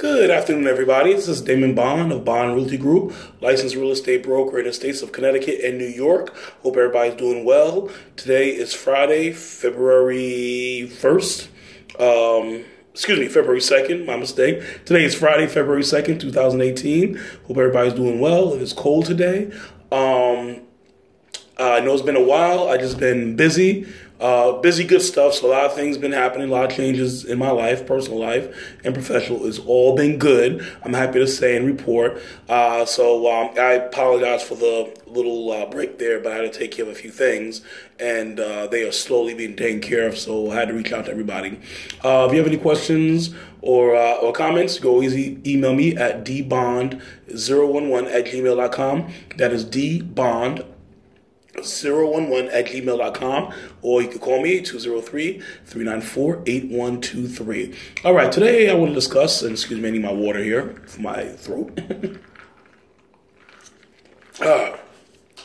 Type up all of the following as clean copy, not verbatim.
Good afternoon, everybody. This is Damon Bond of Bond Realty Group, licensed real estate broker in the states of Connecticut and New York. Hope everybody's doing well. Today is Friday, February 1st. February 2nd, my mistake. Today is Friday, February 2nd, 2018. Hope everybody's doing well. It is cold today. I know it's been a while. I just been busy. Busy, good stuff. So a lot of things been happening, a lot of changes in my life, personal life and professional. It's all been good. I'm happy to say and report. I apologize for the little break there, but I had to take care of a few things, and they are slowly being taken care of. So I had to reach out to everybody. If you have any questions or comments, go easy email me at dbond011@gmail.com. That is dbond011@gmail.com, or you can call me 203-394-8123. All right, today I want to discuss, and excuse me, I need my water here for my throat.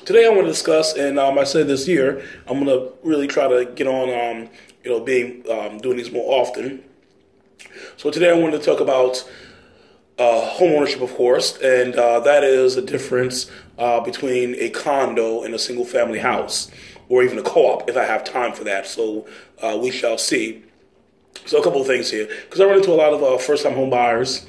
Today I want to discuss, and I said this year, I'm going to really try to get on, doing these more often. So today I wanted to talk about home ownership, of course, and that is a difference between a condo and a single-family house, or even a co-op, if I have time for that. So we shall see. So a couple of things here, because I run into a lot of first-time home buyers,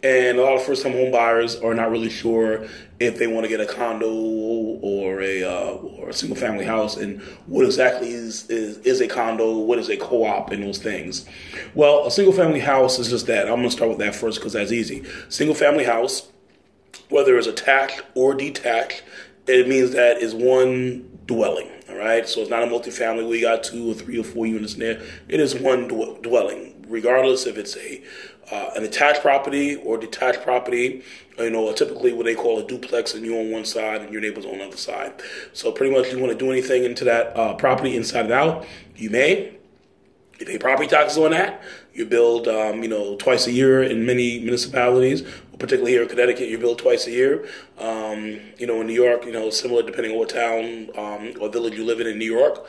and a lot of first-time home buyers are not really sure if they want to get a condo or a single-family house, and what exactly is a condo, what is a co-op, and those things. Well, a single-family house is just that. I'm going to start with that first because that's easy. Single-family house, whether it's attached or detached, it means that is one dwelling. All right, so it's not a multifamily where you got 2 or 3 or 4 units in there. It is one dwelling, regardless if it's an attached property or detached property. Typically what they call a duplex, and you on one side and your neighbor's on the other side. So pretty much, you want to do anything into that property inside and out, you may. You pay property taxes on that. You build, twice a year in many municipalities, particularly here in Connecticut. You build twice a year. In New York, similar depending on what town or village you live in New York.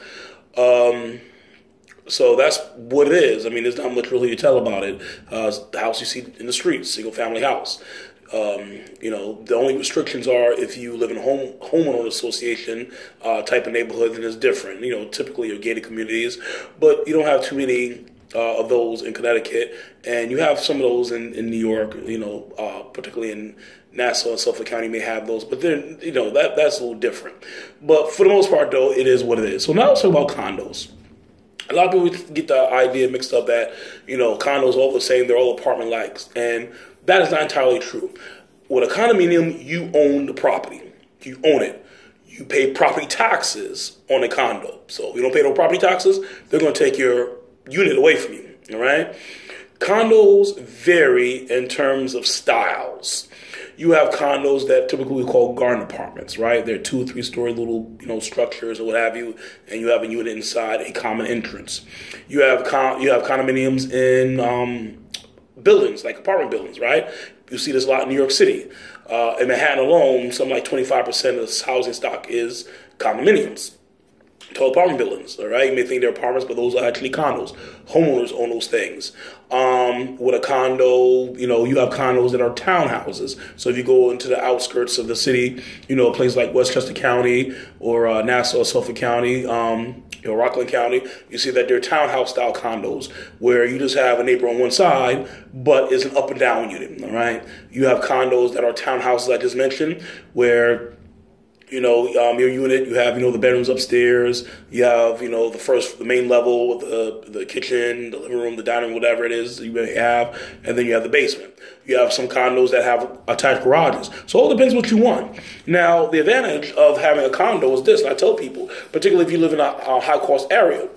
So that's what it is. I mean, there's not much really to tell about it. The house you see in the streets, single-family house. The only restrictions are if you live in a homeowner association type of neighborhood, then it's different. Typically your gated communities, but you don't have too many of those in Connecticut, and you have some of those in New York. Particularly in Nassau and Suffolk County may have those, but then that's a little different. But for the most part, though, it is what it is. So now let's talk about condos. A lot of people get the idea mixed up that condos are all the same; they're all apartment-like, and that is not entirely true. With a condominium, you own the property. You own it. You pay property taxes on a condo. So if you don't pay no property taxes, they're going to take your unit away from you. All right? Condos vary in terms of styles. You have condos that typically we call garden apartments, right? They're 2 or 3 story little, structures or what have you, and you have a unit inside a common entrance. You have condominiums in buildings, like apartment buildings, right? You see this a lot in New York City. In Manhattan alone, something like 25% of the housing stock is condominiums. Tall apartment buildings, all right? You may think they're apartments, but those are actually condos. Homeowners own those things. With a condo, you have condos that are townhouses. So if you go into the outskirts of the city, a place like Westchester County or Nassau, Suffolk County, Rockland County, you see that they're townhouse-style condos where you just have a neighbor on one side, but it's an up-and-down unit, all right? You have condos that are townhouses I just mentioned where your unit, you have, the bedrooms upstairs, you have, the main level with the kitchen, the living room, the dining room, whatever it is you may have, and then you have the basement. You have some condos that have attached garages. So it all depends what you want. Now, the advantage of having a condo is this, and I tell people, particularly if you live in a high-cost area,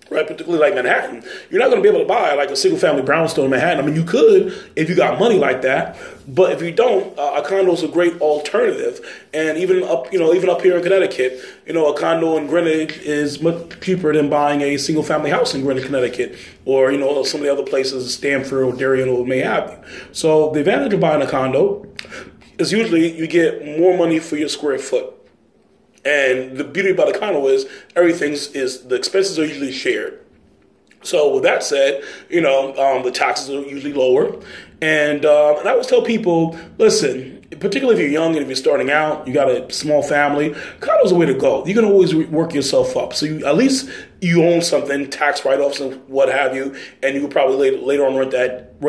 right, particularly like Manhattan, you're not going to be able to buy like a single-family brownstone in Manhattan. I mean, you could if you got money like that, but if you don't, a condo is a great alternative. And even up here in Connecticut, a condo in Greenwich is much cheaper than buying a single-family house in Greenwich, Connecticut, or some of the other places, Stamford or Darien or what may have you. So the advantage of buying a condo is usually you get more money for your square foot. And the beauty about a condo is the expenses are usually shared. So with that said, the taxes are usually lower. And I always tell people, listen, particularly if you're young and if you're starting out, you got a small family, condo's a way to go. You can always work yourself up. So at least you own something, tax write-offs and what have you, and you could probably later on rent that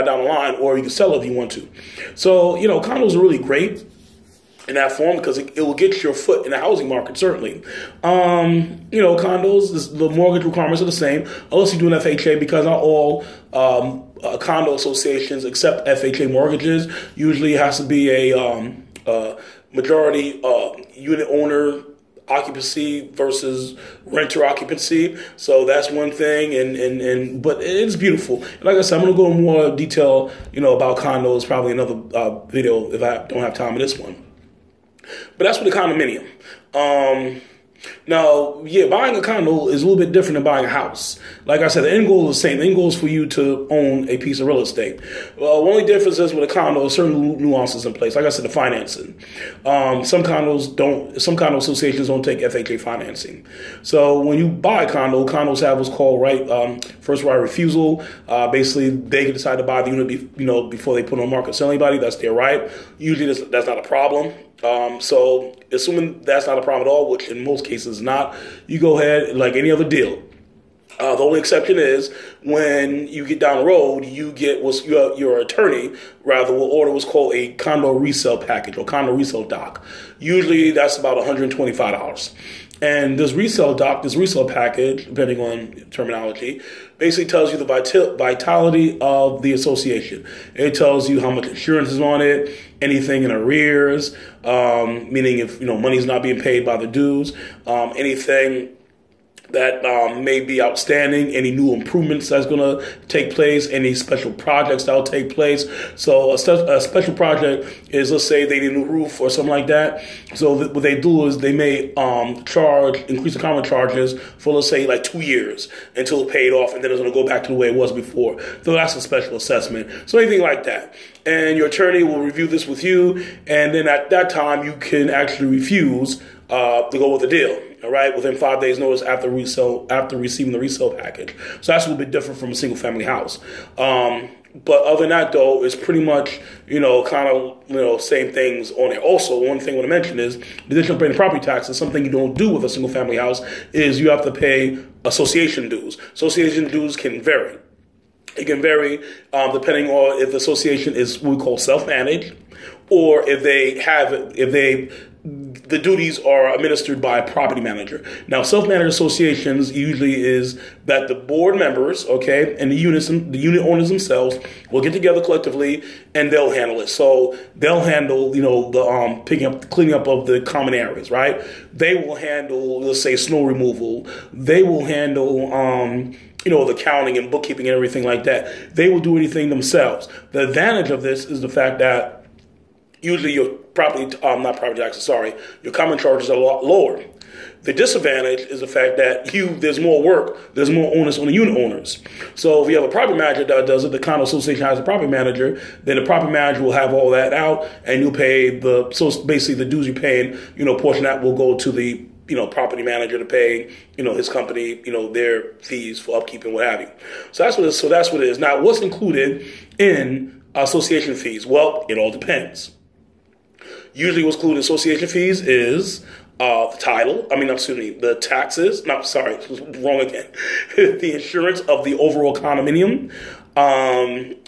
down the line, or you can sell it if you want to. So, condos are really great in that form because it will get your foot in the housing market, certainly. Condos, the mortgage requirements are the same, unless you do an FHA, because not all condo associations accept FHA mortgages. Usually it has to be a majority unit owner occupancy versus renter occupancy. So that's one thing, but it's beautiful. And like I said, I'm going to go in more detail, about condos, probably another video if I don't have time in this one. But that's for the condominium. Now, buying a condo is a little bit different than buying a house. Like I said, the end goal is the same. The end goal is for you to own a piece of real estate. Well, the only difference is with a condo, certain nuances in place. Like I said, the financing. Some condo associations don't take FHA financing. So when you buy a condo, condos have what's called first right of refusal. Basically, they can decide to buy the unit, before they put it on the market. Sell anybody, that's their right. Usually, that's not a problem. So assuming that's not a problem at all, which in most cases is not, you go ahead like any other deal. The only exception is when you get down the road, you get your attorney will order what's called a condo resale package or condo resale doc. Usually that's about $125. And this resale package, depending on terminology, basically tells you the vitality of the association. It tells you how much insurance is on it, anything in arrears, meaning if money's not being paid by the dues, anything that may be outstanding, any new improvements that's going to take place, any special projects that will take place. So a special project is, let's say they need a new roof or something like that. So what they do is they may increase the common charges for, let's say, like 2 years until it's paid off, and then it's going to go back to the way it was before. So that's a special assessment. So anything like that. And your attorney will review this with you, and then at that time you can actually refuse to go with the deal. All right, within 5 days' notice after receiving the resale package. So that's a little bit different from a single-family house. But other than that, though, it's pretty much same things on there. Also, one thing I want to mention is the additional paying property taxes. Something you don't do with a single-family house is you have to pay association dues. Association dues can vary. It can vary depending on if the association is what we call self-managed, or if the duties are administered by a property manager. Now, self-managed associations usually is that the board members, and the unit owners themselves will get together collectively and they'll handle it. So they'll handle, the cleaning up of the common areas, right? They will handle, let's say, snow removal. They will handle, the counting and bookkeeping and everything like that. They will do anything themselves. The advantage of this is the fact that usually your your common charges are a lot lower. The disadvantage is the fact that there's more work, there's more onus on the unit owners. So if you have a property manager that does it, the condo association has a property manager, then the property manager will have all that out, and you'll pay basically the dues you're paying, portion that will go to the property manager to pay, his company, their fees for upkeep and what have you. So that's what it is. Now, what's included in association fees? Well, it all depends. Usually what's included in association fees is the taxes. No, sorry, wrong again. The insurance of the overall condominium,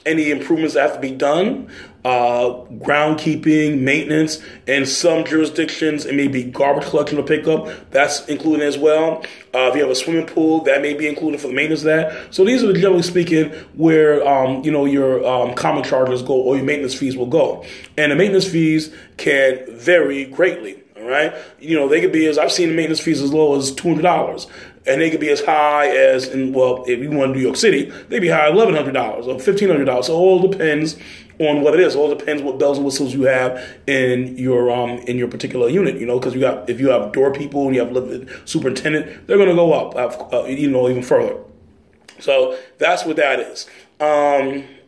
any improvements that have to be done, groundkeeping, maintenance, and some jurisdictions it may be garbage collection or pickup. That's included as well. If you have a swimming pool, that may be included for the maintenance of that. So these are generally speaking where your common charges go or your maintenance fees will go, and the maintenance fees can vary greatly. All right, they could be I've seen the maintenance fees as low as $200. And they could be as high as, if you want New York City, they'd be high $1,100 or $1,500. So it all depends on what it is. It all depends what bells and whistles you have in your particular unit. Because if you have door people and you have living superintendent, they're going to go up, even further. So that's what that is.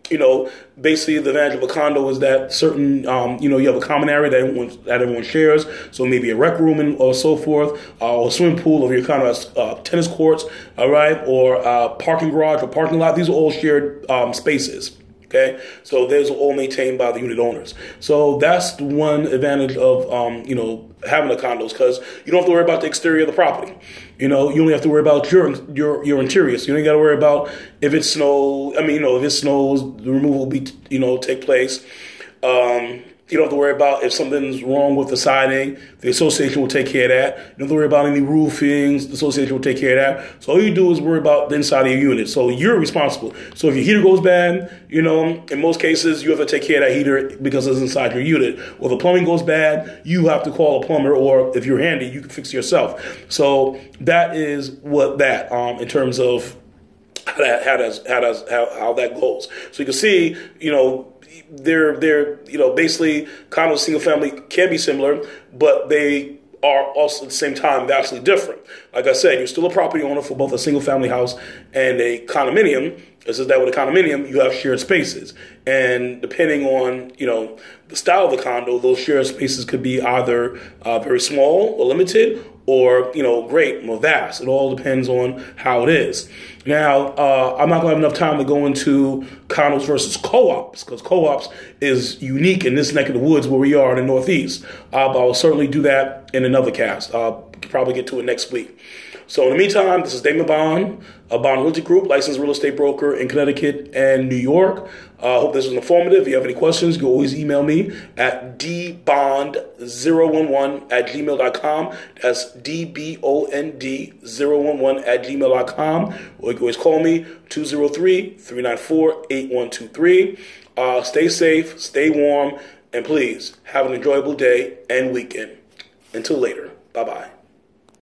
Basically the advantage of a condo is that certain, you have a common area that everyone shares. So maybe a rec room or so forth, or a swimming pool, or your condo has tennis courts, all right, or a parking garage or parking lot. These are all shared spaces. Okay, so those are all maintained by the unit owners. So that's the one advantage of having the condos, because you don't have to worry about the exterior of the property. You only have to worry about your interior. So you don't got to worry about if it snows. If it snows, the removal will be take place. You don't have to worry about if something's wrong with the siding. The association will take care of that. You don't have to worry about any roofings. The association will take care of that. So all you do is worry about the inside of your unit. So you're responsible. So if your heater goes bad, in most cases, you have to take care of that heater because it's inside your unit. Or if the plumbing goes bad, you have to call a plumber. Or if you're handy, you can fix it yourself. So that is what that, in terms of how that goes. So you can see, they're basically condos, single family can be similar, but they are also at the same time vastly different. Like I said, you're still a property owner for both a single family house and a condominium. This is that with a condominium, you have shared spaces. And depending on, the style of the condo, those shared spaces could be either very small or limited, or, great, more vast. It all depends on how it is. Now, I'm not going to have enough time to go into condos versus co-ops, because co-ops is unique in this neck of the woods where we are in the Northeast. But I'll certainly do that in another cast. I'll probably get to it next week. So in the meantime, this is Damon Bond, a Bond Realty Group, licensed real estate broker in Connecticut and New York. I hope this was informative. If you have any questions, you can always email me at dbond011@gmail.com. That's dbond011@gmail.com. Or you can always call me 203-394-8123. Stay safe, stay warm, and please have an enjoyable day and weekend. Until later, bye-bye.